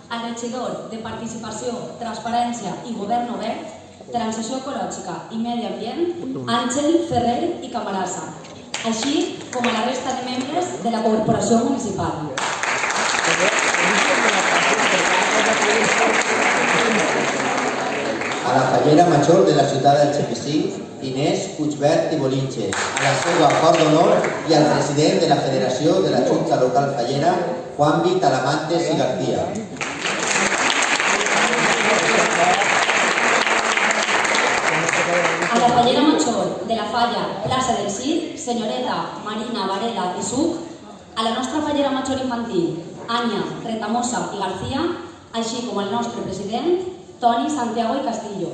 al regidor de Participació, Transparència i Govern Obert, Transició Ecològica i Medi Ambient, Àngel Ferrer i Camarasa, així com a la resta de membres de la Corporació Municipal. A la fallera major de la ciutat d'Algemesí, Inés Puigvert i Bolinches, a la seva cort d'honor i al president de la Federació de la Junta Local Fallera, Juanvi Talamantes i García. A la fallera major de la falla Plaça del Cid, senyoreta Marina Varela i Suc, a la nostra fallera major infantil, Ània Retamosa i García, així com al nostre president, Toni Santiago i Castillo.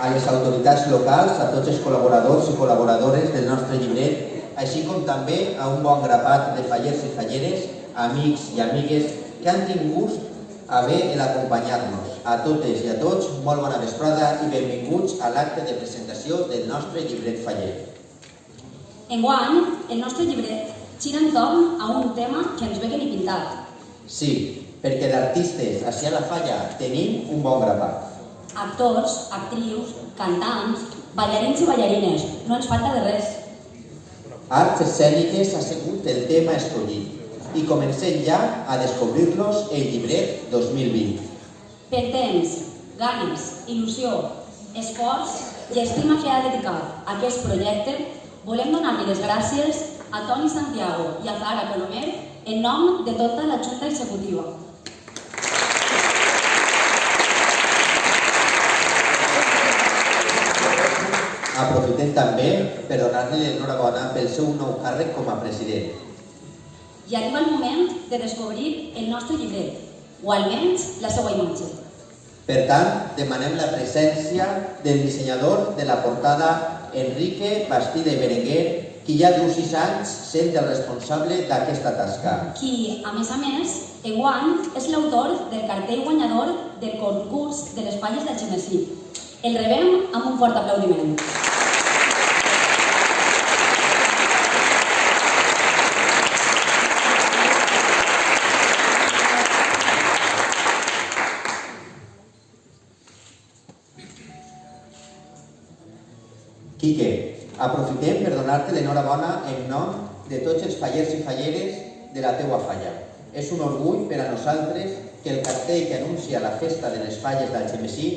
A les autoritats locals, a tots els col·laboradors i col·laboradores del nostre llibret, així com també a un bon grapat de fallers i falleres, amics i amigues que han tingut a bé l'acompanyar-nos. A totes i a tots, molt bona vesprada i benvinguts a l'acte de presentació del nostre llibret faller. Enguany, el nostre llibret gira entorn a un tema que ens ve que ni pintat. Sí, perquè d'artistes així a la falla tenim un bon grapat. Actors, actrius, cantants, ballarins i ballarines, no ens falta de res. Arts escèniques ha sigut el tema escollit i comencem ja a descobrir-los el llibret 2020. Per temps, ganes, il·lusió, esforç i estima que ha dedicat a aquest projecte, volem donar-li les gràcies a Toni Santiago i a Zahara Colomer en nom de tota la Junta Executiva. Aprofitem també per donar-li l'enhorabona pel seu nou càrrec com a president. I arriba el moment de descobrir el nostre llibret, o almenys la seva imatge. Per tant, demanem la presència del dissenyador de la portada, Enrique Bastida i Berenguer, qui ja du 6 anys sent el responsable d'aquesta tasca. Qui, a més, enguany és l'autor del cartell guanyador del concurs de les falles d'Algemesí. El rebem amb un fort aplaudiment. Quique, aprofitem per donar-te l'enhorabona en nom de tots els fallers i falleres de la teua falla. És un orgull per a nosaltres que el cartell que anuncia la festa de les falles d'Algemesí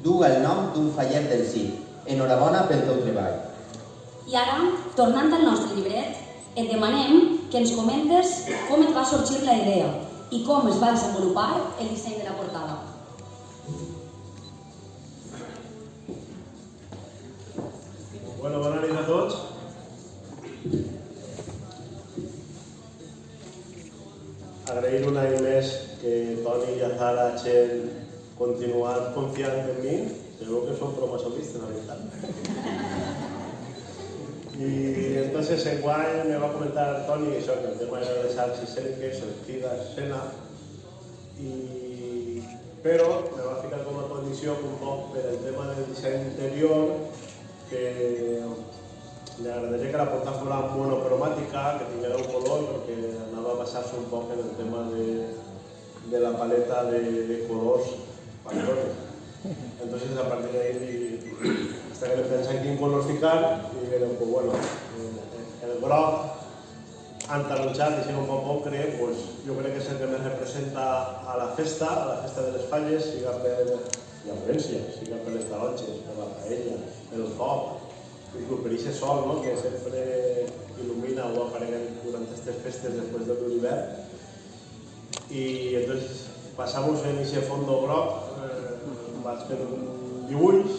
duga el nom d'un faller del Cid. Enhorabona pel teu treball. I ara, tornant al nostre llibret, et demanem que ens comentes com et va sorgir la idea i com es va desenvolupar el disseny de la portada. Bona nit a tots. Agrair un any més que Toni i Zahara hagin continuat confiant en mi. Creo que son promocionistas, la verdad. Y entonces enguany me va a comentar Toni això, que el tema era de salts i cerques, sortida, escena, però me va ficar com a condició un poc per el tema del disseny interior, que li agradaria que la portada fos monocromàtica, que tinguera un color, perquè anava a basar-se un poc en el tema de la paleta de colors Pantone. Entonces, a partir de ahí, hasta que le pensé en quin color ficar, y dijeron, pues bueno, el groc antaronjat, diguem un poc ocre, pues jo crec que és el que més representa a la festa de les falles, siga per la València, siga per les taronges, per la paella, el foc, inclús per aquest sol, no?, que sempre il·lumina o apareguen durant aquestes festes després de l'hivern. I entonces passamos en aquest fondo groc, vaig fer un dibuix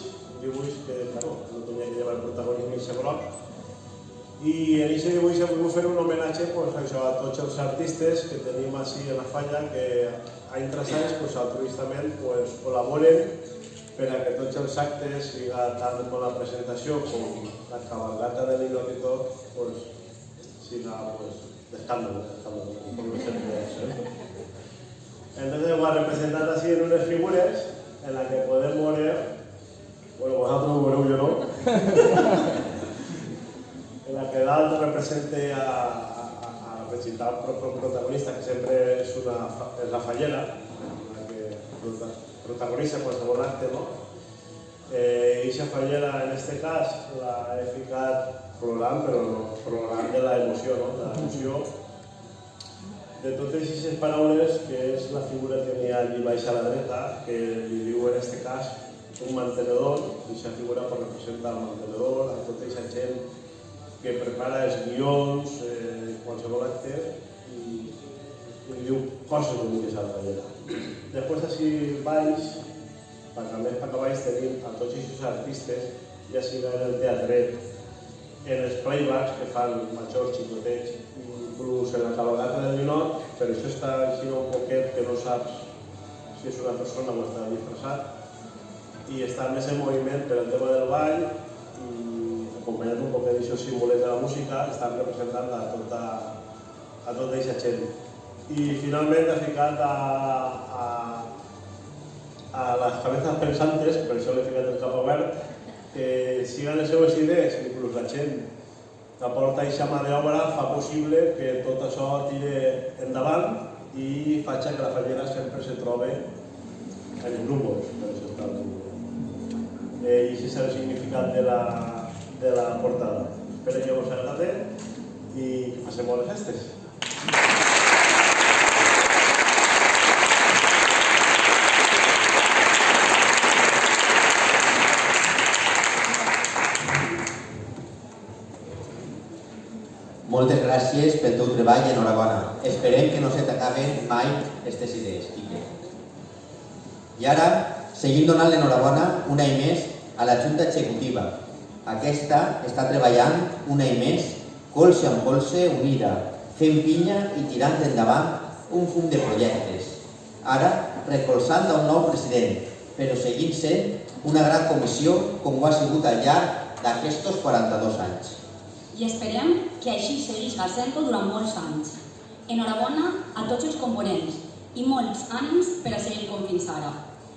que, claro, no tenia que llevar el protagonisme d'aquest groc. I en aquest dibuix hem volgut fer un homenatge a tots els artistes que tenim així a la falla, que any tras any altruistament col·laboren per a que tots els actes, tant com la presentació com la cabalgata de Nino Tito, siga d'escàndol, com sempre és. Entonces ho ha representat així en unes figures en les que podem veure, bueno, vosaltres ho veureu, jo no, en la que dalt representa presente a recitar protagonista, que siempre es la fallera, la que protagoniza qualsevol acte, no? I aquesta fallera, en aquest cas, l'he ficat plorant, però no, plorant de l'emoció, no? De l'emoció de totes aquestes paraules, que és la figura que n'hi ha allí baix a la dreta, que li diu en aquest cas un mantenedor, i aquesta figura representa el mantenedor, a tota aquesta gent que prepara els guions, qualsevol acte, i li diu coses boniques a la fallera. Després, així baix, també per baix tenim a tots aquests artistes, ja sigui en el teatret, en els playbacks que fan majors, xicotets, inclús en la cabalgata del ninot, però això està així un poquet que no saps si és una persona o està disfressat, i està més en moviment per el tema del ball, i acompanyant un poquet d'això símboles de la música, estan representant a tota aquesta gent. I finalment he ficat a les cabezas pensantes, per això l'he ficat el cap obert, que siguen les seves idees, inclús la gent que aporta aquesta mà d'obra fa possible que tot això tiri endavant i faci que la fallera sempre se trobi en els núvols, per això està el núvol. I aquest és el significat de la portada. Espero que us agradi i que passem bones festes. Moltes gràcies pel teu treball i enhorabona. Esperem que no se t'acaben mai aquestes idees, Quique. I ara seguim donant l'enhorabona un any més a la Junta Executiva. Aquesta està treballant un any més, colze amb colze, unida, fent pinya i tirant endavant un fum de projectes. Ara recolzant a un nou president, però seguint sent una gran comissió com ho ha sigut al llarg d'aquests 42 anys. I esperem que així segueixi sent-ho durant molts anys. Enhorabona a tots els components i molts ànims per a seguir com fins ara.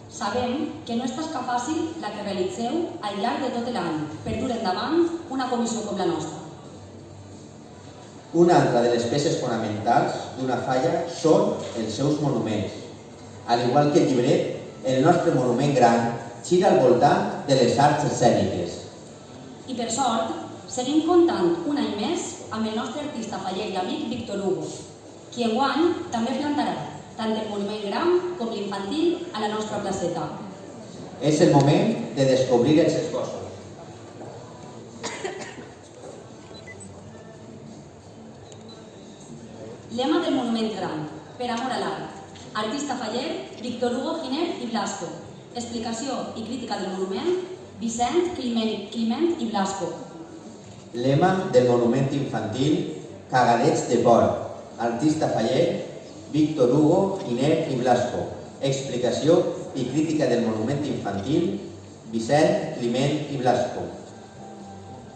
Sabem que no és tasca fàcil la que realitzeu al llarg de tot l'any per dur endavant una comissió com la nostra. Una altra de les peces fonamentals d'una falla són els seus monuments. Al igual que el llibret, el nostre monument gran gira al voltant de les arts escèniques. I per sort, seguim comptant un any més amb el nostre artista faller i amic Víctor Hugo, qui enguany també plantarà tant el monument gran com l'infantil a la nostra placeta. És el moment de descobrir els esbossos. Lema del monument gran, per amor a l'art. Artista faller, Víctor Hugo Giner i Blasco. Explicació i crítica del monument, Vicent Climent i Blasco. Lema del monument infantil, Cagadets de por. Artista faller, Víctor Hugo Giner i Blasco. Explicació i crítica del monument infantil, Vicent Climent i Blasco.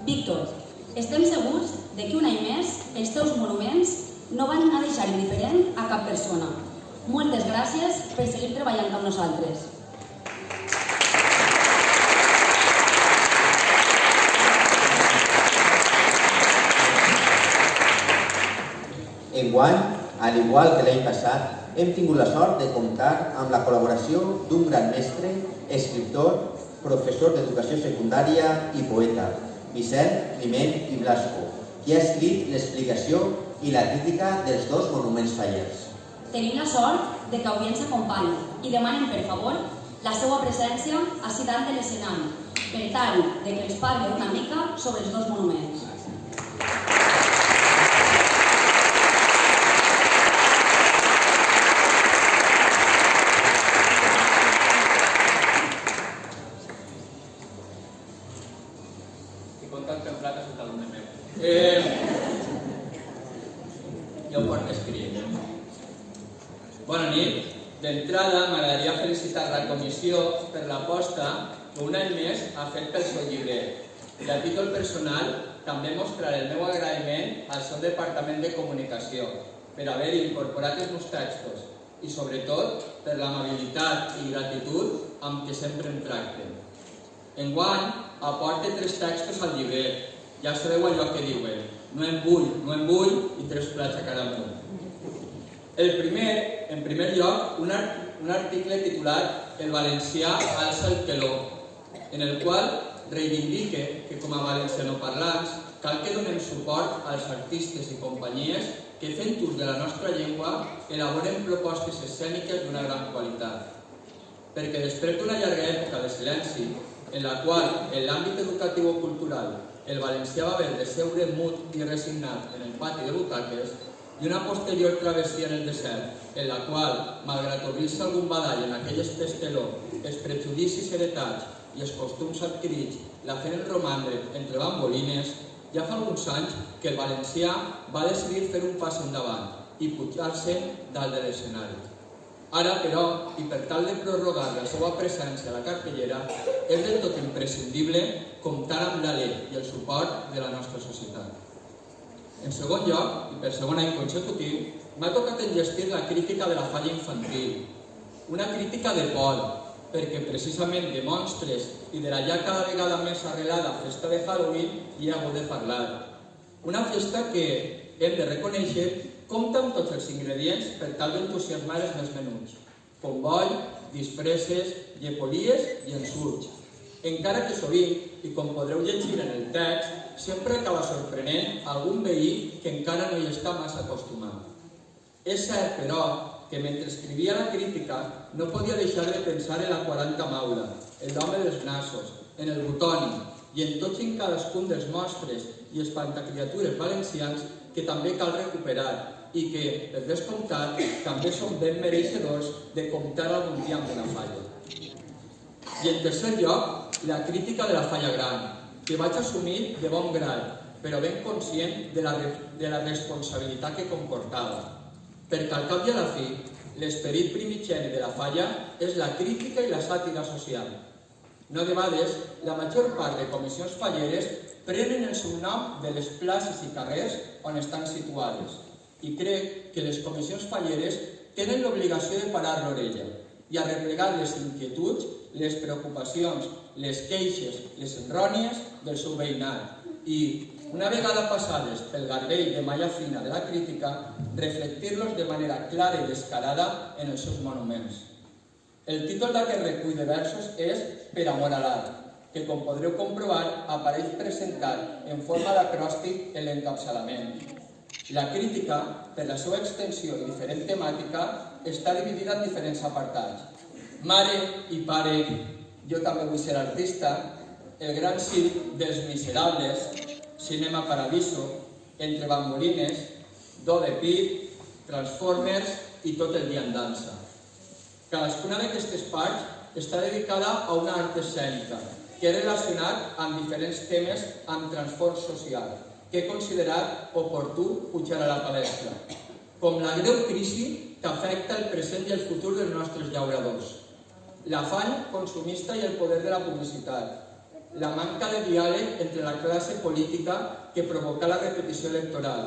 Víctor, estem segurs de que un any més els teus monuments no van a deixar indiferent a cap persona. Moltes gràcies per seguir treballant amb nosaltres. Enguany, al igual que l'any passat, hem tingut la sort de comptar amb la col·laboració d'un gran mestre, escriptor, professor d'educació secundària i poeta, Vicent Climent i Blasco, qui ha escrit l'explicació i la crítica dels dos monuments fallers. Tenim la sort de que avui ens acompanyi i demanem, per favor, la seva presència ací dalt de l'escenari, per tal de que ens parli una mica sobre els dos monuments. Ja ho porto escrit. Bona nit. D'entrada, m'agradaria felicitar la comissió per l'aposta que un any més ha fet pel seu llibret. I a títol personal, també mostraré el meu agraïment al seu departament de comunicació per haver incorporat els meus textos i, sobretot, per l'amabilitat i gratitud amb què sempre em tracten. Enguany, aporte 3 textos al llibret. Ja sabeu allò que diuen. no em vull i 3 plats a cara amunt. En primer lloc, un article titulat El valencià alça el teló, en el qual reivindique que com a valencianoparlants cal que donem suport als artistes i companyies que fent ús de la nostra llengua elaboren propostes escèniques d'una gran qualitat. Perquè després d'una llarga època de silenci, en la qual en l'àmbit educatiu o cultural el valencià va haver de seure mut i resignat en el pati de butaques, i una posterior travessia en el desert, en la qual, malgrat obrir-se algun badall en aquell espesteló, els prejudicis heretats i els costums adquirits la feren romandre entre bambolines, ja fa alguns anys que el valencià va decidir fer un pas endavant i pujar-se dalt de l'escenari. Ara, però, i per tal de prorrogar la seva presència a la cartellera, és del tot imprescindible comptar amb l'alè i el suport de la nostra societat. En segon lloc, i per segon any consecutiu, m'ha tocat enllestir la crítica de la falla infantil. Una crítica de por, perquè precisament de monstres i de la ja cada vegada més arrelada festa de Halloween hi ha hagut de parlar. Una festa que, hem de reconèixer, compta amb tots els ingredients per tal d'entusiasmar els més menuts. Comboi, disfresses, llepolies i ensurts. Encara que sovint, i com podreu llegir en el text, sempre acaba sorprenent algun veí que encara no hi està massa acostumat. És cert, però, que mentre escrivia la crítica no podia deixar de pensar en la 40 Maula, en l'home dels nassos, en el Butoni i en tots i cadascun dels monstres i espantacriatures valencians que també cal recuperar i que, per descomptat, també són ben mereixedors de comptar algun dia amb una falla. I en tercer lloc, la crítica de la falla gran, que vaig assumir de bon grat, però ben conscient de la responsabilitat que comportava. Perquè al cap i a la fi, l'esperit primigeni de la falla és la crítica i la sàtira social. No debades, la major part de comissions falleres prenen el subnom de les places i carrers on estan situades. I crec que les comissions falleres tenen l'obligació de parar l'orella i arreplegar les inquietuds, les preocupacions, les queixes, les enrònies del seu veïnat i, una vegada passades pel garbell de malla fina de la crítica, reflectir-los de manera clara i descarada en els seus monuments. El títol d'aquest recull de versos és Per amor a l'art, que com podreu comprovar apareix presentat en forma d'acròstic en l'encapçalament. La crítica, per la seva extensió i diferent temàtica, està dividida en diferents apartats. Mare i pare, jo també vull ser artista, el gran circ dels miserables, Cinema Paradiso, Entre bambolines, Do de Pit, Transformers i Tot el dia en dansa. Cadascuna d'aquestes parts està dedicada a una art escènica que és relacionat amb diferents temes amb transform social que he considerat oportú pujar a la palestra, com la greu crisi que afecta el present i el futur dels nostres llauradors, l'afany consumista i el poder de la publicitat, la manca de diàleg entre la classe política que provoca la repetició electoral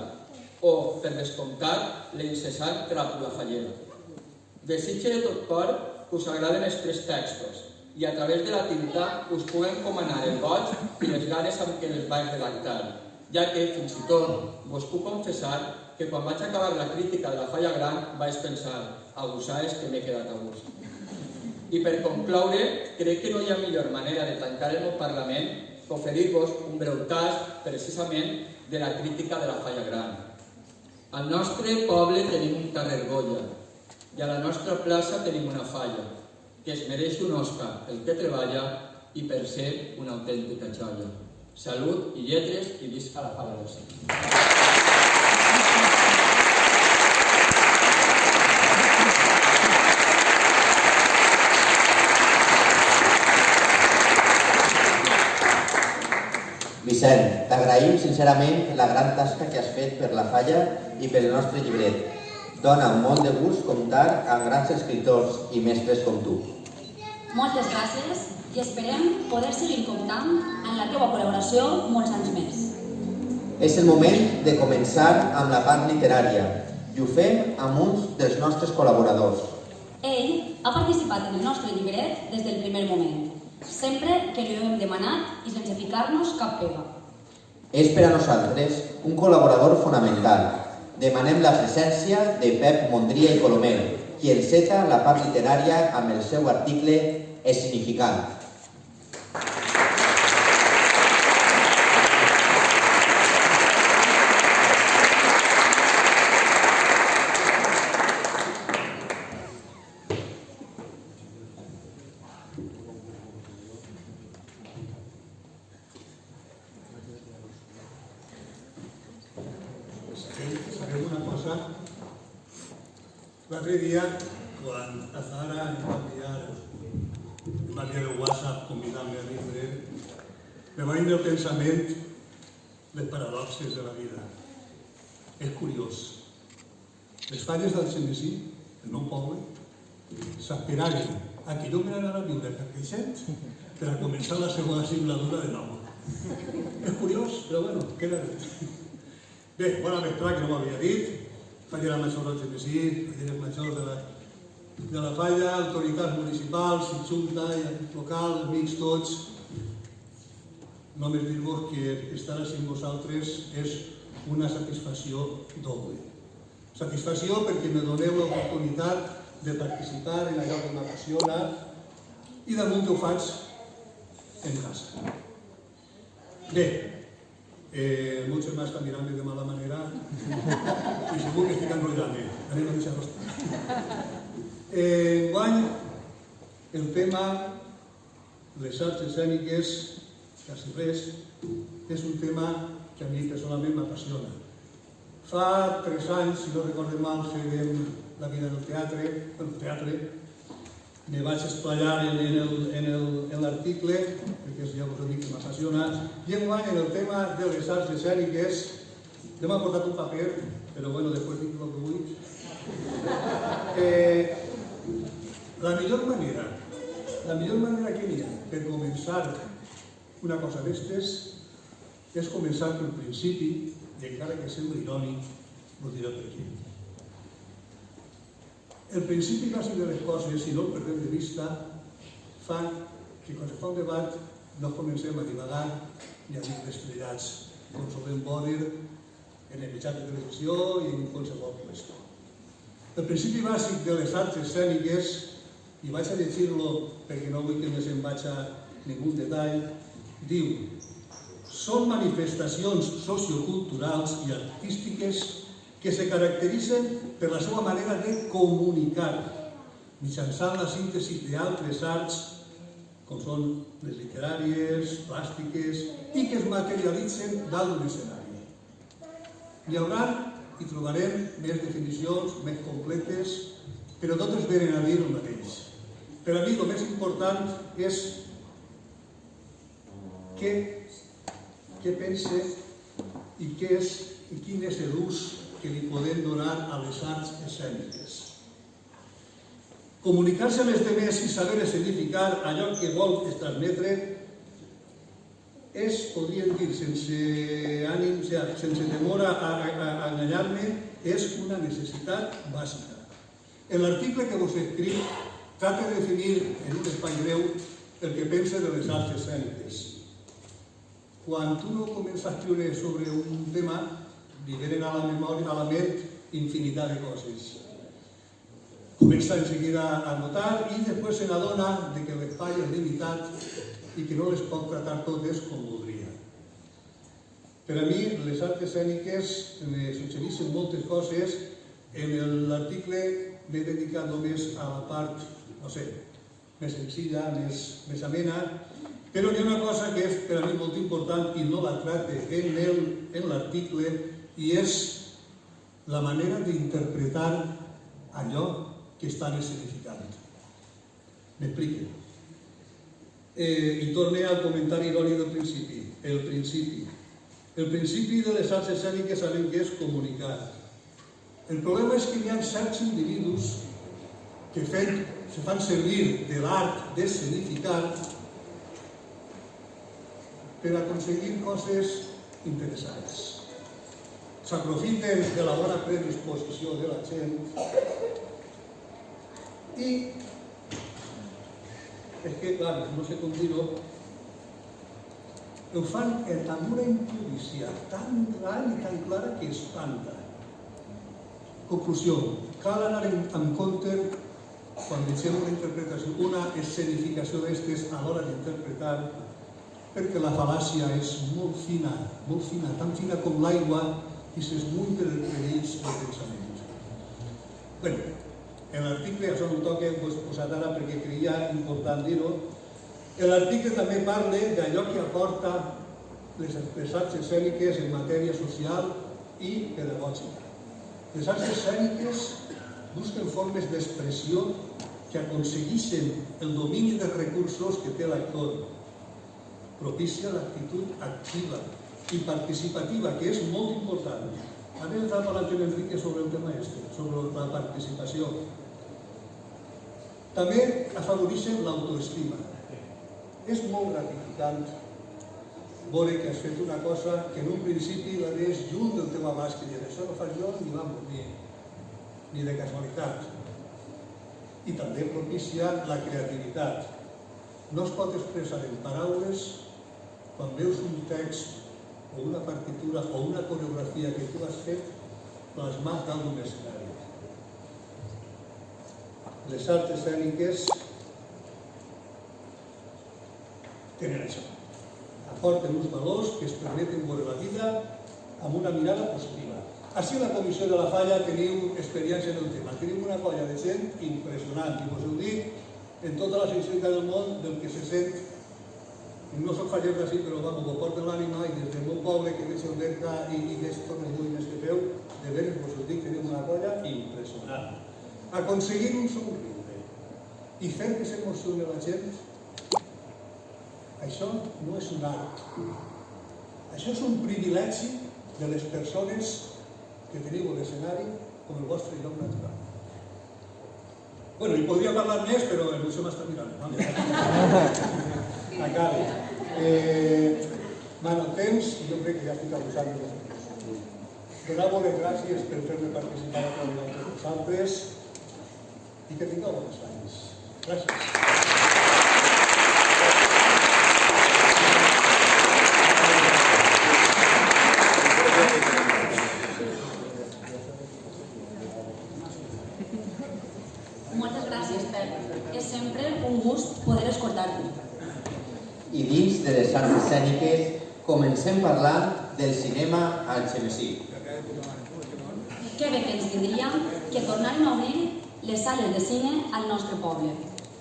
o, per descomptat, la incessant cràpula fallera. Desitge de tot cor que us agraden els 3 textos i a través de la tinta us puguen encomanar el goig i les ganes amb què les vaig redactar, ja que, fins i tot, vos puc confessar que quan vaig acabar la crítica de la falla gran vaig pensar, a gussaes que m'he quedat a gust. I per concloure, crec que no hi ha millor manera de tancar el meu Parlament que oferir-vos un breu tast, precisament, de la crítica de la falla gran. Al nostre poble tenim un carrer Goya i a la nostra plaça tenim una falla, que es mereix un Òscar el que treballa i per ser una autèntica joia. Salut i lletres i visca la falla del cim. Vicent, t'agraïm sincerament la gran tasca que has fet per la falla i pel nostre llibret. Dona molt de gust comptar amb grans escriptors i mestres com tu. Moltes gràcies i esperem poder seguir comptant en la teva col·laboració molts anys més. És el moment de començar amb la part literària i ho fem amb un dels nostres col·laboradors. Ell ha participat en el nostre llibret des del primer moment, sempre que li ho hem demanat i sense ficar-nos cap pega. És per a nosaltres un col·laborador fonamental. Demanem la presència de Pep Mondria i Colomer, qui enceta la part literària amb el seu article Escenificant. Sabeu una cosa? L'altre dia, quan a Zara em va enviar el WhatsApp convidant-me a vindre, me va vindre el pensament les paradoxes de la vida. És curiós. Les falles del Xenesí, el nou poble, s'esperaven a que jo m'anara a viure a Carqueixet per a començar la segona singladura de nou. És curiós, però bueno, queda bé. Bé, bona vesprada, que no m'havia dit. Fallera major del Xenesí, falleres majors de la falla, autoritats municipals, junta, local, amics tots. Només dir-vos que estar així amb vosaltres és una satisfacció doble. Satisfacció perquè me doneu l'oportunitat de participar en allò que m'apassiona i damunt ho faig en casa. Bé, molts germans que mirant-me de mala manera i segur que estic enrotllant-me. Anem a deixar-ho estar. Enguany, el tema les arts escèniques, quasi res, és un tema que a mi personalment m'apassiona. Fa 3 anys, si no recorde mal, fèiem la vida del teatre, me vaig esplayar en l'article, perquè ja us he dit que m'apassiona, i enguany en el tema de les arts escèniques, ja m'ha portat un paper, però bueno, després dic el que vull. La millor manera que n'hi ha per començar una cosa d'estes és començar pel principi, i encara que sembli irònic, ho diré per aquí. El principi bàsic de les coses, si no el perdem de vista, fa que quan se fa un debat no comencem a divagar ni a dir estrellats, com solem veure en el mitjà de televisió i en qualsevol qüestió. El principi bàsic de les arts escèniques, i vaig a llegir-lo perquè no vull que més em vaig a ningú detall, diu: són manifestacions socioculturals i artístiques que se caracteritzen per la seva manera de comunicar mitjançant la síntesi d'altres arts, com són les literàries, plàstiques, i que es materialitzen dalt d'un escenari. N'hi haurà i trobarem més definicions, més completes, però totes venen a dir el mateix. Per a mi el més important és què pense i quin és l'ús que li podem donar a les arts escèniques. Comunicar-se amb els demés i saber escenificar allò que vol transmetre és, podríem dir, sense ànims, sense temor a enganyar-me, és una necessitat bàsica. En l'article que vos he escrit, tracta de definir en un espai breu el que pense de les arts escèniques. Quan tu no comences a escriure sobre un tema, li venen a la memòria, a la ment, infinitat de coses. Comença en seguida a notar i després se n'adona que l'espai és limitat i que no les pot tratar totes com voldria. Per a mi, les arts escèniques me suggereixen moltes coses. En l'article m'he dedicat només a la part, no sé, més senzilla, més amena, però hi ha una cosa que és per a mi molt important i no la tracte en l'article, i és la manera d'interpretar allò que estan escenificant. M'explico. I torne al comentari irònic del principi. El principi de les arts escèniques sabem que és comunicar. El problema és que hi ha certs individus que se fan servir de l'art d'escenificar per aconseguir coses interessants. S'aprofiten de la bona predisposició de la gent i és que, clar, no sé com dir-ho, ho fan amb una impúdicia tan gran i tan clara que espanta. Conclusió, cal anar en compte quan deixem una interpretació, una escenificació d'estes a l'hora d'interpretar, perquè la fal·làcia és molt fina, tan fina com l'aigua i s'esmuny per ells el pensament. Bé, en l'article, això no ho toca, ho he posat ara perquè creia important dir-ho, l'article també parla d'allò que aporta les arts escèniques en matèria social i pedagògica. Les arts escèniques busquen formes d'expressió que aconsegueixen el domini dels recursos que té l'actor, propicia l'actitud activa i participativa, que és molt important. A més, ha parlat en Enrique sobre el tema sobre la participació. També afavoreixen l'autoestima. És molt gratificant veure que has fet una cosa que en un principi la veies lluny del teu abast, que dius, això no faig jo ni de casualitat. I també propicia la creativitat. No es pot expressar en paraules quan veus un text o una partitura o una coreografia que tu has fet plasmat dalt d'un escenari. Les arts escèniques tenen això. Aporten uns valors que es permeten veure la vida amb una mirada positiva. Així a la Comissió de la Falla teniu experiència en el tema. Tenim una colla de gent impressionant i us ho dic en tota la sinceritat del món del que se sent. No soc faller d'ací, però ho porto en l'ànima i des del meu poble que veig el Berga i veig totes les lluïnes que feu, de veres us ho dic, tenim una colla impressionant. Aconseguir un somriure i fer que s'emocioni la gent, això no és un art. Això és un privilegi de les persones que teniu a l'escenari com el vostre lloc natural. Bueno, i podria parlar més, però el Lucio m'està mirant. Acabe. Bueno, temps, i jo crec que ja estic abusant de les. Donar-vos les gràcies per fer-me participar a cada una de vosaltres i que tingueu bons anys. Gràcies. Moltes gràcies, Pep. És sempre un gust poder escoltar-te. I dins de les arts escèniques comencem parlant del cinema al Xemesí. Que bé que ens vindria que tornaren a obrir les sales de cine al nostre poble.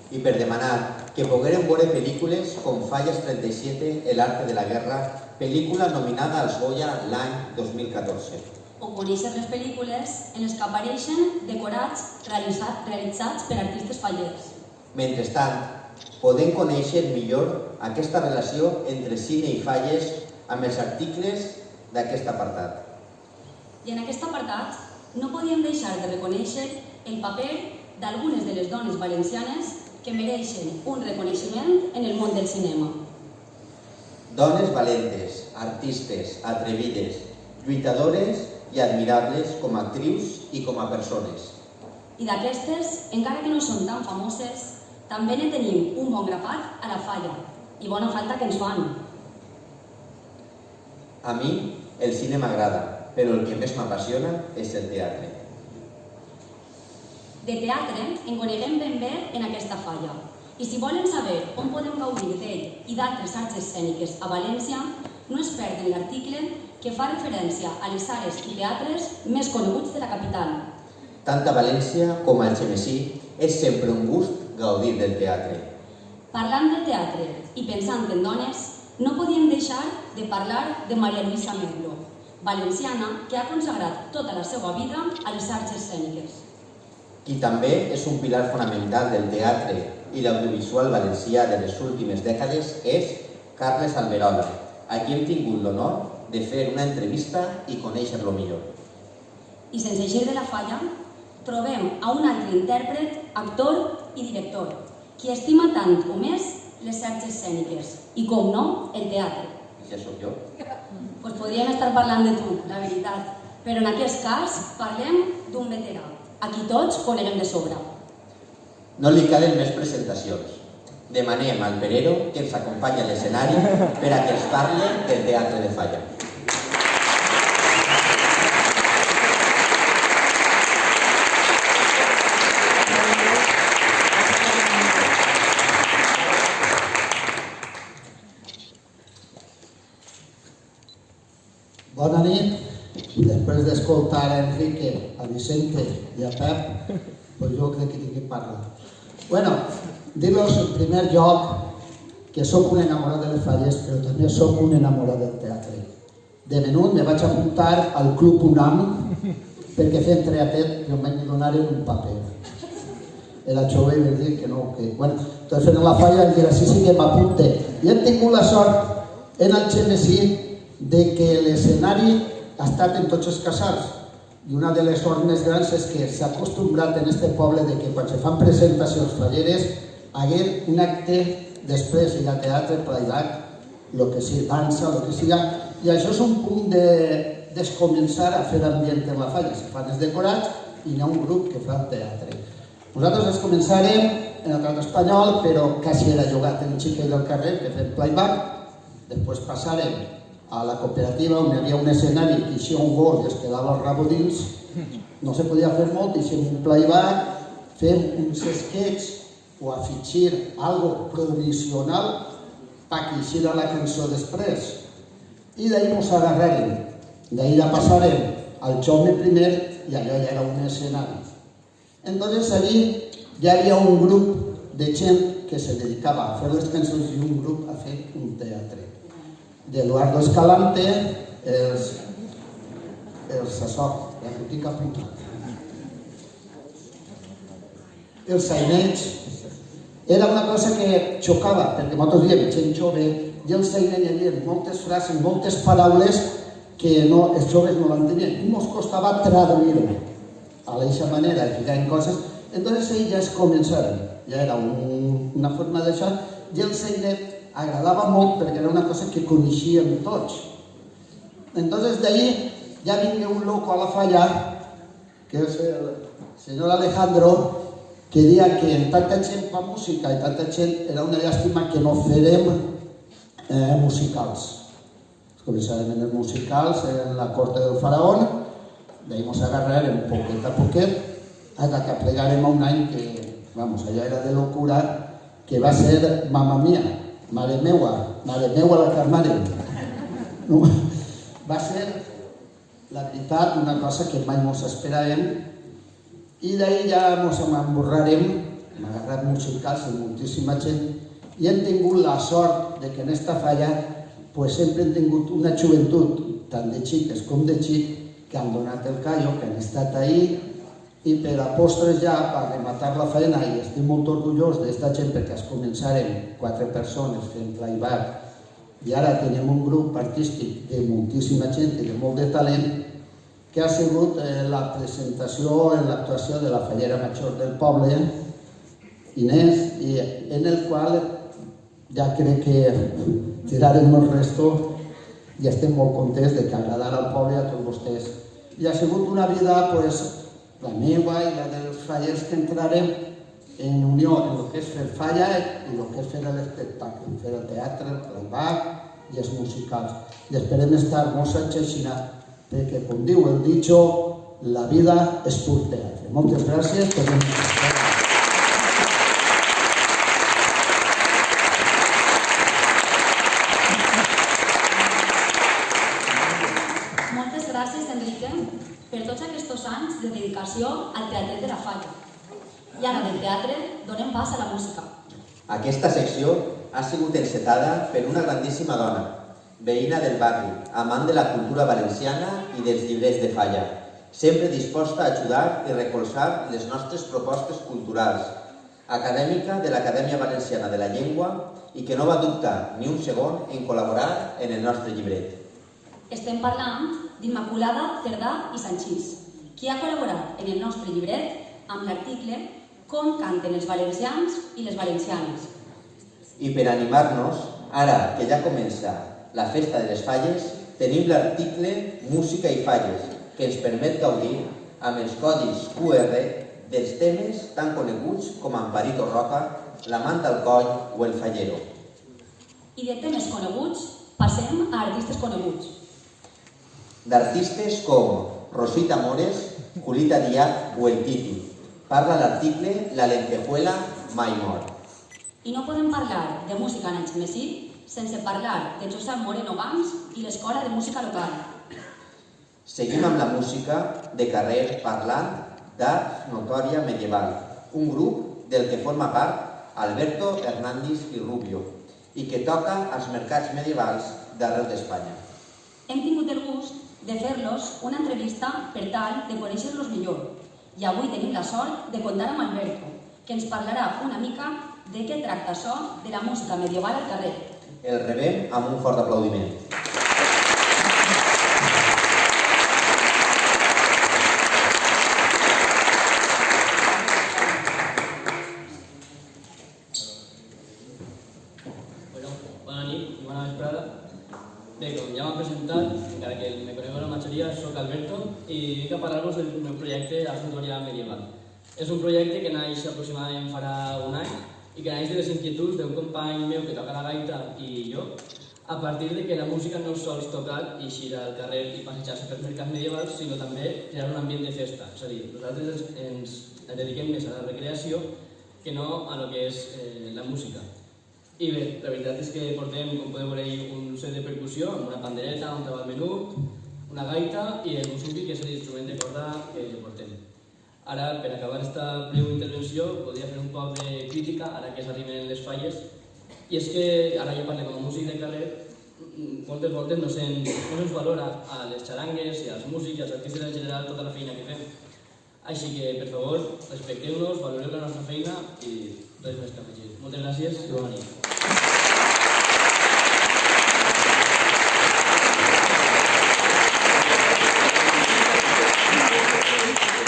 I per demanar que poguérem veure pel·lícules com Fallas 37, El arte de la guerra, pel·lícula nominada als Goya l'any 2014. O conèixer les pel·lícules en les que apareixen decorats realitzats per artistes fallers. Mentrestant, podem conèixer millor aquesta relació entre cine i falles amb els articles d'aquest apartat. I en aquest apartat no podíem deixar de reconèixer el paper d'algunes de les dones valencianes que mereixen un reconeixement en el món del cinema. Dones valentes, artistes, atrevides, lluitadores i admirables com a actrius i com a persones. I d'aquestes, encara que no són tan famoses, també ne tenim un bon grapat a la Falla, i bona falta que ens fan. A mi el cine m'agrada, però el que més m'apassiona és el teatre. De teatre en coneguem ben bé en aquesta Falla, i si volen saber on podem gaudir d'ell i d'altres arts escèniques a València, no es perden l'article que fa referència a les sales i teatres més coneguts de la capital. Tant a València com al Xemesí és sempre un gust gaudir del teatre. Parlant del teatre i pensant en dones, no podíem deixar de parlar de María Luisa Merlo, valenciana que ha consagrat tota la seva vida a les arts escèniques. Qui també és un pilar fonamental del teatre i l'audiovisual valencià de les últimes dècades és Carles Alberola, a qui hem tingut l'honor de fer una entrevista i conèixer-lo millor. I sense eixir de la Falla, trobem a un altre intèrpret, actor i director, qui estima tant o més les arts escèniques i, com no, el teatre. I ja sóc jo. Doncs podríem estar parlant de tu, la veritat, però en aquest cas parlem d'un veterà, a qui tots coneguem de sobre. No li calen més presentacions. Demanem al Perero que ens acompanyi a l'escenari per a que ens parli del Teatre de Falla. Bona nit. Després d'escoltar a Enrique, a Vicente i a Pep, doncs jo crec que tinc que parlar. Bueno, dir-los en primer lloc que sóc un enamorat de les Falles, però també sóc un enamorat del teatre. De menut me vaig apuntar al Club UNAM perquè fent teatret i em vaig donar un paper. Era jove i vaig dir que no, que... Bueno, doncs fent la Falla vaig dir, sí que m'apunte. I hem tingut la sort en el Xenesí de que l'escenari ha estat en tots els casals. I una de les sorts més grans és que s'ha acostumbrat en este poble de que quan se fan presentacions falleres hagué un acte després i a teatre, playback, el que sigui, dansa, el que siga. I això és un punt de descomençar a fer ambient en la Falla. Se fan els decorats i hi ha un grup que fa el teatre. Nosaltres ens començarem en el teatre espanyol, però quasi era jugat en xiquet del carrer que fem playback. Després passarem a la cooperativa on hi havia un escenari que eixia un gol i es quedava el rabo dins. No se podia fer molt, eixim un playback, fem uns sketches o afegir algo provisional perquè eixira la cançó després. I d'ahir ens agarrarem. D'ahir ja passarem al Jaume I i allò ja era un escenari. Entonces allí ja hi havia un grup de gent que se dedicava a fer les cançons i un grup a fer un teatre. D'Eduardo Escalante, els Sassó, ja ho tinc apuntat. El saineig era una cosa que xocava, perquè nosaltres diem gent jove, i el saineig hi havia moltes frases, moltes paraules que els joves no l'entenien. I ens costava traduir-ho a l'eixa manera, de ficar en coses. Entonces ells ja es començaren, ja era una forma d'això, i el saineig agradava molt perquè era una cosa que coneixíem tots. Entonces d'ahí ja vingué un loco a la Falla, que és el senyor Alejandro, que deia que en tanta gent fa música i tanta gent era una llàstima que no farem musicals. Començarem en els musicals, en la corte del faraón, d'ahí ens agarrarem poquet a poquet, hasta que plegarem a un any que, vamos, allò era de locura, que va ser Mamma Mia. Mare meua la Carmare. No, va ser, la veritat, una cosa que mai ens esperàvem i d'ahir ja ens emborrarem, hem agarrat musicals amb moltíssima gent i hem tingut la sort de que en esta Falla sempre hem tingut una joventut, tant de xiques com de xic, que han donat el callo, que han estat ahir i per a postres ja, per rematar la feina, i estic molt orgullós d'esta gent perquè es començarem 4 persones fent playback i ara tenim un grup artístic de moltíssima gent i de molt de talent que ha sigut la presentació en l'actuació de la Fallera Major del poble, Inés, i en el qual ja crec que tirarem el resto i estem molt contents de que agradar al poble a tots vostès. I ha sigut una vida, la meva i la dels fallers que entrarem en unió en el que és fer falla i el que és fer l'espectacle, fer el teatre, el playback i els musicals. I esperem estar molt satisfets perquè, com diu el dicho, la vida és pur teatre. Moltes gràcies per venir. Moltes gràcies, Enrique, per tots aquests anys de dedicació al teatre de la Falla. I ara del teatre donem pas a la música. Aquesta secció ha sigut encetada per una grandíssima dona, veïna del barri, amant de la cultura valenciana i dels llibrets de Falla, sempre disposta a ajudar i recolzar les nostres propostes culturals, acadèmica de l'Acadèmia Valenciana de la Llengua i que no va dubtar ni un segon en col·laborar en el nostre llibret. Estem parlant d'Immaculada Cerdà i Sanchís, qui ha col·laborat en el nostre llibret amb l'article Com canten els valencians i les valencianes. I per animar-nos, ara que ja comença la Festa de les Falles, tenim l'article Música i Falles, que ens permet gaudir amb els codis QR dels temes tan coneguts com Amparito Roca l'amant del coll o el fallero. I de temes coneguts passem a artistes coneguts. D'artistes com Rosita Mores, Julita Díaz o el Titi. Parla l'article La lentejuela mai mor. I no podem parlar de música en Algemesí sense parlar de Josep Moreno Gams i l'Escola de Música Local. Seguim amb la música de carrer parlant d'Art Notòria Medieval, un grup del que forma part Alberto Hernández i Rubio i que toca als mercats medievals d'arreu d'Espanya. Hem tingut el gust de fer-los una entrevista per tal de conèixer-los millor i avui tenim la sort de comptar amb Alberto, que ens parlarà una mica de què tracta això de la música medieval al carrer. El rebem amb un fort aplaudiment. Bona nit i bona vesprada. Bé, com ja m'ha presentat, encara que me conec la majoria, soc Alberto i vinc a parlar-vos del meu projecte Art Notòria Medieval. És un projecte que naix aproximadament farà un any i que naix de les inquietuds d'un company meu que toca la gaita i jo, a partir de que la música no sols tocar i eixir al carrer i passejar-se pels mercats medievals, sinó també crear un ambient de festa. És a dir, nosaltres ens dediquem més a la recreació que no a lo que és la música. I bé, la veritat és que portem, com podeu veure, un set de percussió amb una pandereta, un tabal menut, una gaita i el buzuki, que és l'instrument de corda que portem. Ara, per acabar aquesta breu intervenció, podria fer un poc de crítica, ara que s'arriben les falles, i és que, ara ja parlem com a músic de carrer, moltes voltes no se'ns valora a les xarangues i als músics i als artistes en general tota la feina que fem. Així que, per favor, respecteu-nos, valoreu la nostra feina i res més que afegir. Moltes gràcies i bona nit.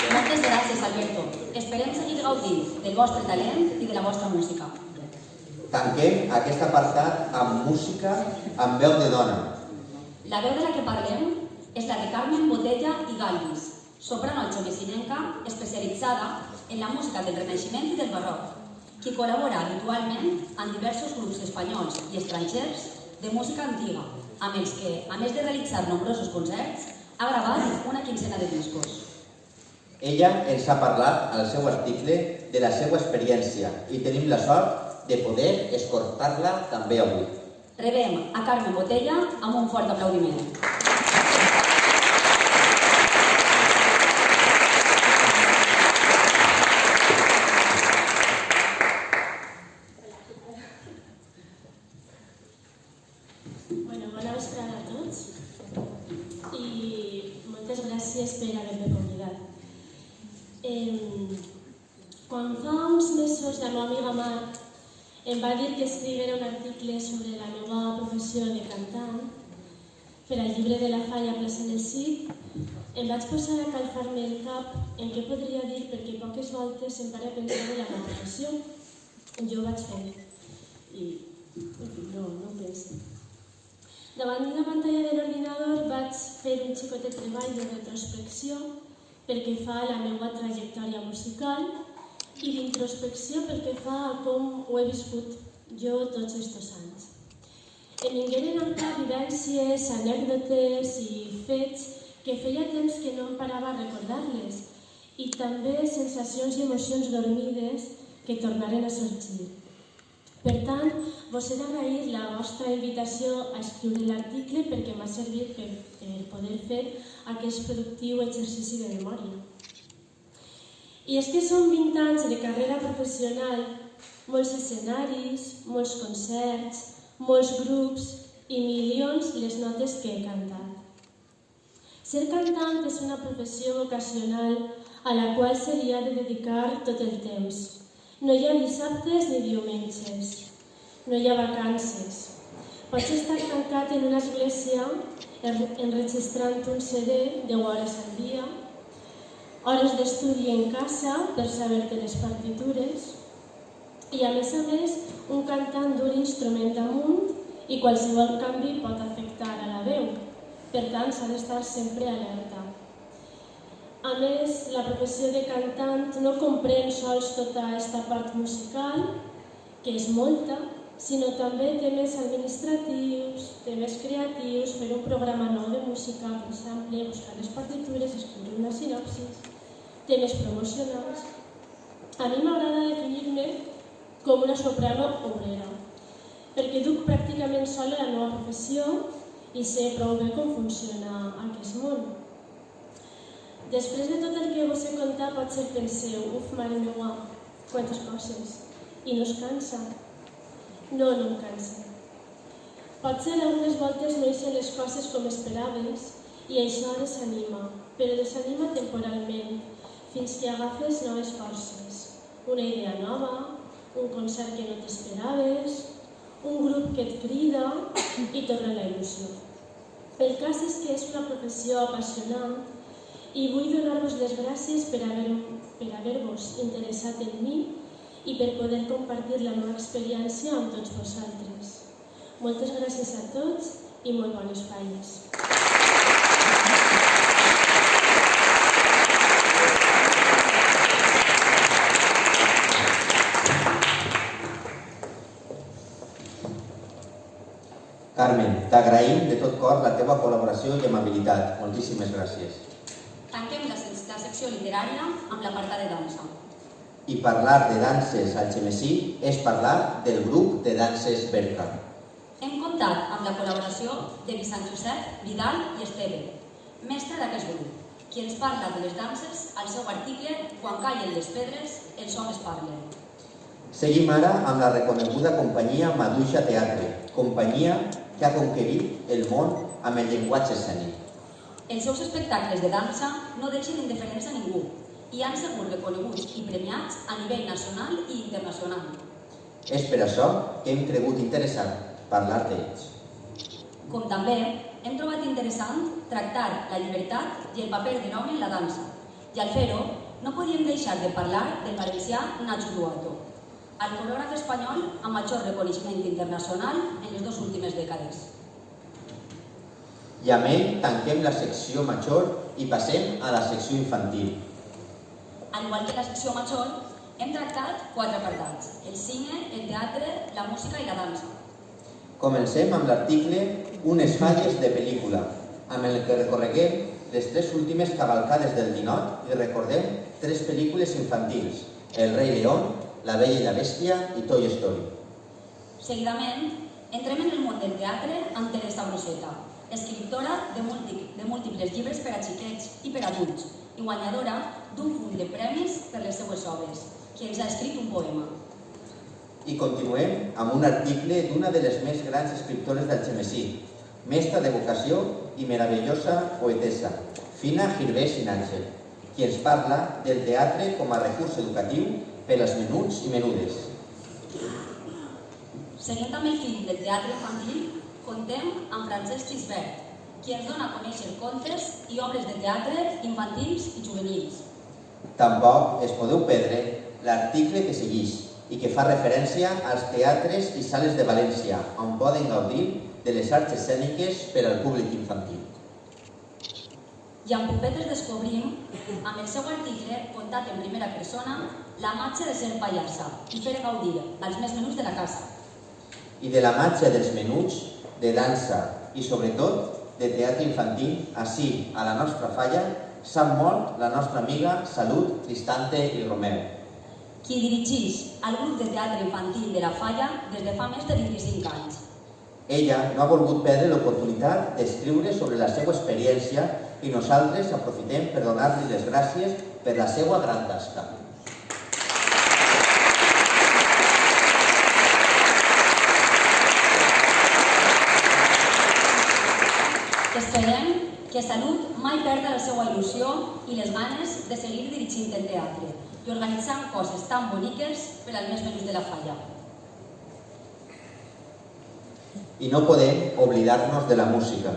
Moltes gràcies, Alberto. Esperem seguir gaudint del vostre talent i de la vostra música. Tanquem aquest apartat amb música amb veu de dona. La veu de la que parlem és la de Carmen Botella i Galvis, soprano algemessinenca especialitzada en la música del Renaixement i del Barroc, qui col·labora habitualment en diversos grups espanyols i estrangers de música antiga, amb els que, a més de realitzar nombrosos concerts, ha gravat una quincena de discos. Ella ens ha parlat al seu article de la seva experiència i tenim la sort de poder escoltar-la també avui. Rebem a Carmen Botella amb un fort aplaudiment. Bona vesprada a tots i moltes gràcies per haver-me convidat. Quan fa uns mesos la meva amiga Mar em va dir que escriguera un article sobre la meva professió de cantant per al llibre de la Falla Plaça del Cid, em vaig posar a calfar-me el cap en què podria dir perquè poques voltes em pare pensar en la meva professió. Jo ho vaig fer i no ho penso. Davant la pantalla de l'ordinador vaig fer un xicotet treball de retrospecció pel que fa a la meva trajectòria musical i d'introspecció pel que fa a com ho he viscut jo tots aquests anys. Em vingueren al cap vivències, anècdotes i fets que feia temps que no em parava a recordar-les i també sensacions i emocions dormides que tornaren a sorgir. Per tant, vos he d'agrair la vostra invitació a escriure l'article perquè m'ha servit per poder fer aquest productiu exercici de memòria. I és que són 20 anys de carrera professional, molts escenaris, molts concerts, molts grups i milions les notes que he cantat. Ser cantant és una professió vocacional a la qual se li ha de dedicar tot el temps. No hi ha dissabtes ni diumenges, no hi ha vacances. Pots estar tancat en una església enregistrant un CD 10 hores al dia, hores d'estudi en casa per saber-te les partitures i, a més, un cantant dur l'instrument damunt i qualsevol canvi pot afectar a la veu. Per tant, s'ha d'estar sempre alerta. A més, la professió de cantant no comprèn sols tota aquesta part musical, que és molta, sinó també temes administratius, temes creatius, fer un programa nou de música, per exemple, buscar les partitures, escriure una sinopsis, temes promocionals. A mi m'agrada definir-me com una soprano obrera, perquè duc pràcticament sola la meva professió i sé prou bé com funciona aquest món. Després de tot el que vos he contat, potser penseu, uf, mare meua, quantes coses, i no es cansa. No em cansa. Potser algunes voltes no eixen les coses com esperaves i això desanima, però desanima temporalment, fins que agafes noves forces, una idea nova, un concert que no t'esperaves, un grup que et crida i torna la il·lusió. El cas és que és una professió apassionant i vull donar-vos les gràcies per haver-vos interessat en mi i per poder compartir la meva experiència amb tots vosaltres. Moltes gràcies a tots i molt bones falles. Carmen, t'agraïm de tot cor la teva col·laboració i amabilitat. Moltíssimes gràcies. Tanquem la secció literària amb l'apartat de dansa. I parlar de danses al Algemesí és parlar del grup de danses Berca. Hem comptat amb la col·laboració de Vicent Josep, Vidal i Esteve, mestre d'aquest grup, qui ens parla de les danses al seu article Quan callen les pedres, els homes parlen. Seguim ara amb la reconeguda companyia Maduixa Teatre, companyia que ha conquerit el món amb el llenguatge escènic. Els seus espectacles de dansa no deixen indiferents a ningú i han sigut reconeguts i premiats a nivell nacional i internacional. És per això que hem cregut interessant parlar d'ells. Com també hem trobat interessant tractar la llibertat i el paper de l'home en la dansa, i al fer-ho no podíem deixar de parlar del valencià Nacho Duato, el coreògraf espanyol amb major reconeixement internacional en les 2 últimes dècades. I amb ell tanquem la secció major i passem a la secció infantil. Al igual que la secció major, hem tractat 4 apartats: el cine, el teatre, la música i la dansa. Comencem amb l'article Unes falles de pel·lícula, amb el que recorreguem les 3 últimes cavalcades del ninot i recordem 3 pel·lícules infantils: El rei León, La bella i la bèstia i Toy Story. Seguidament, entrem en el món del teatre amb Teresa Broseta, escriptora de múltiples llibres per a xiquets i per a adults i guanyadora d'un munt de premis per les seues obres, qui ens ha escrit un poema. I continuem amb un article d'una de les més grans escriptores del Algemesí, mestra de vocació i meravellosa poetessa, Fina Girbès i Nàngel, qui ens parla del teatre com a recurs educatiu per als menuts i menudes. Seguint amb el fil del teatre infantil, contem amb Francesc Gisbert, qui ens dona a conèixer contes i obres de teatre infantils i juvenils. Tampoc es podeu perdre l'article que segueix i que fa referència als teatres i sales de València, on poden gaudir de les arts escèniques per al públic infantil. I amb Pupetes descobrim, amb el seu article contat en primera persona, la màgia de ser pallassa i fer gaudir als més menuts de la casa. I de la màgia dels menuts, de dansa i sobretot de teatre infantil, ací, a la nostra falla, sap molt la nostra amiga Salut, Cristante i Romeu, qui dirigeix el grup de teatre infantil de la Falla des de fa més de 25 anys. Ella no ha volgut perdre l'oportunitat d'escriure sobre la seva experiència i nosaltres aprofitem per donar-li les gràcies per la seva gran tasca. Esperem que Salut mai perda la seva il·lusió i les ganes de seguir dirigint el teatre i organitzant coses tan boniques per als més menuts de la Falla. I no podem oblidar-nos de la música.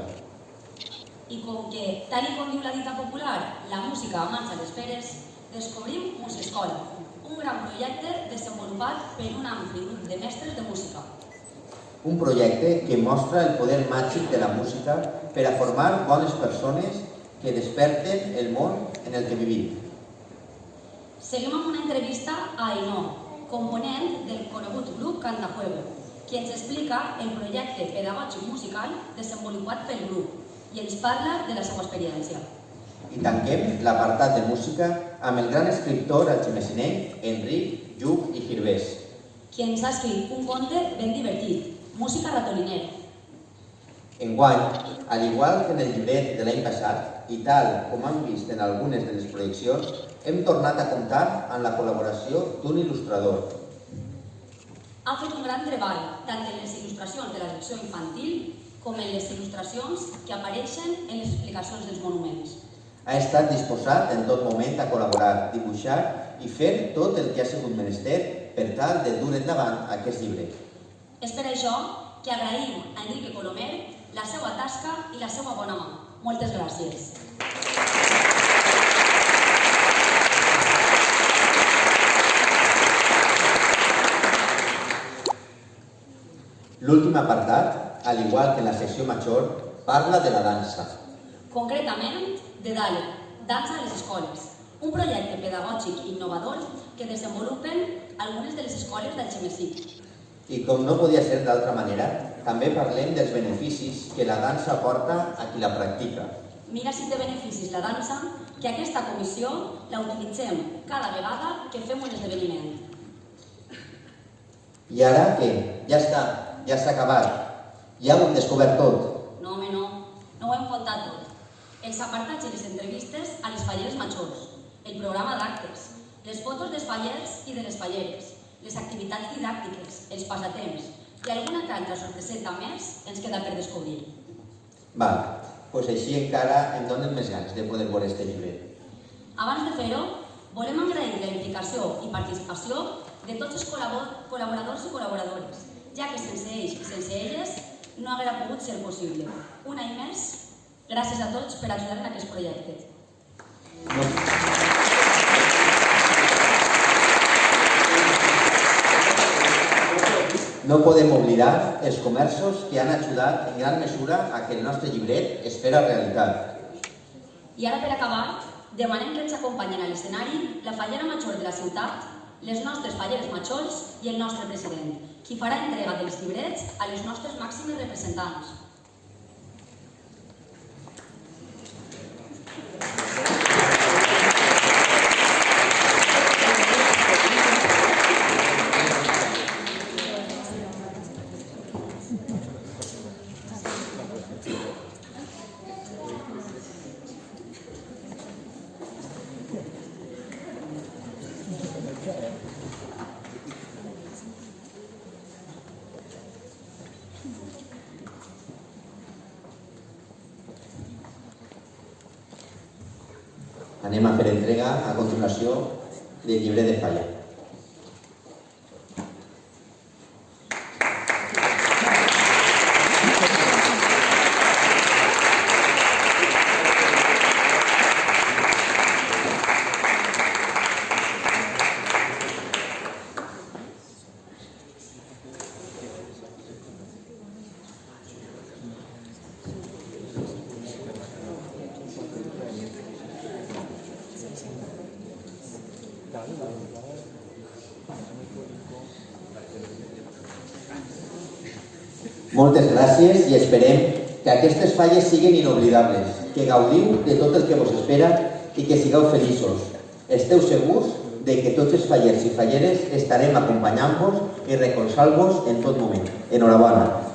I com que, tal com diu la dita popular, la música marxa a les feres, descobrim Musescola, un gran projecte desenvolupat per un ampli grup de mestres de música. Un projecte que mostra el poder màgic de la música per a formar bones persones que desperten el món en el que vivim. Seguim amb una entrevista a Ainhoa, component del conegut grup Cantajuego, qui ens explica el projecte pedagògic musical desenvolupat pel grup i ens parla de la seva experiència. I tanquem l'apartat de música amb el gran escriptor algemesinenc Enric Lluc i Girvés, qui ens ha escrit un conte ben divertit, Música ratolinera. Enguany, al igual que en el llibret de l'any passat, i tal com han vist en algunes de les projeccions, hem tornat a comptar amb la col·laboració d'un il·lustrador. Ha fet un gran treball, tant en les il·lustracions de la secció infantil com en les il·lustracions que apareixen en les explicacions dels monuments. Ha estat disposat en tot moment a col·laborar, dibuixar i fer tot el que ha sigut menester per tal de dur endavant aquest llibre. És per això que agraïm a Enrique Colomer la seva tasca i la seva bona mà. Moltes gràcies. L'últim apartat, al igual que en la secció major, parla de la dansa. Concretament, de DALE, Dansa a les Escoles, un projecte pedagògic innovador que desenvolupen algunes de les escoles d'Algemesí. I com no podia ser d'altra manera, també parlem dels beneficis que la dansa aporta a qui la practica. Mira si té beneficis la dansa, que aquesta comissió la utilitzem cada vegada que fem un esdeveniment. I ara què? Ja està, ja s'ha acabat. Ja ho hem descobert tot. No, home, no. No ho hem contat tot. Els apartats i les entrevistes a les falleres majors, el programa d'actes, les fotos dels fallers i de les falleres, les activitats didàctiques, els passatemps i alguna que altra sorpreseta més ens queda per descobrir. Val, doncs així encara em donen més ganes de poder veure este llibre. Abans de fer-ho, volem agrair la implicació i participació de tots els col·laboradors i col·laboradores, ja que sense ells i sense elles no hauria pogut ser possible. Un any més, gràcies a tots per ajudar en aquest projecte. No podem oblidar els comerços que han ajudat en gran mesura a que el nostre llibret es fera realitat. I ara, per acabar, demanem que ens acompanyen a l'escenari la fallera major de la ciutat, les nostres falleres majors i el nostre president, qui farà entrega dels llibrets a les nostres màximes representants. Anem a fer entrega a continuació del llibre de falla. Moltes gràcies i esperem que aquestes falles siguin inoblidables, que gaudiu de tot el que vos espera i que sigueu feliços. Esteu segurs de que tots els fallers i falleres estarem acompanyant-vos i recolzant-vos en tot moment. Enhorabona.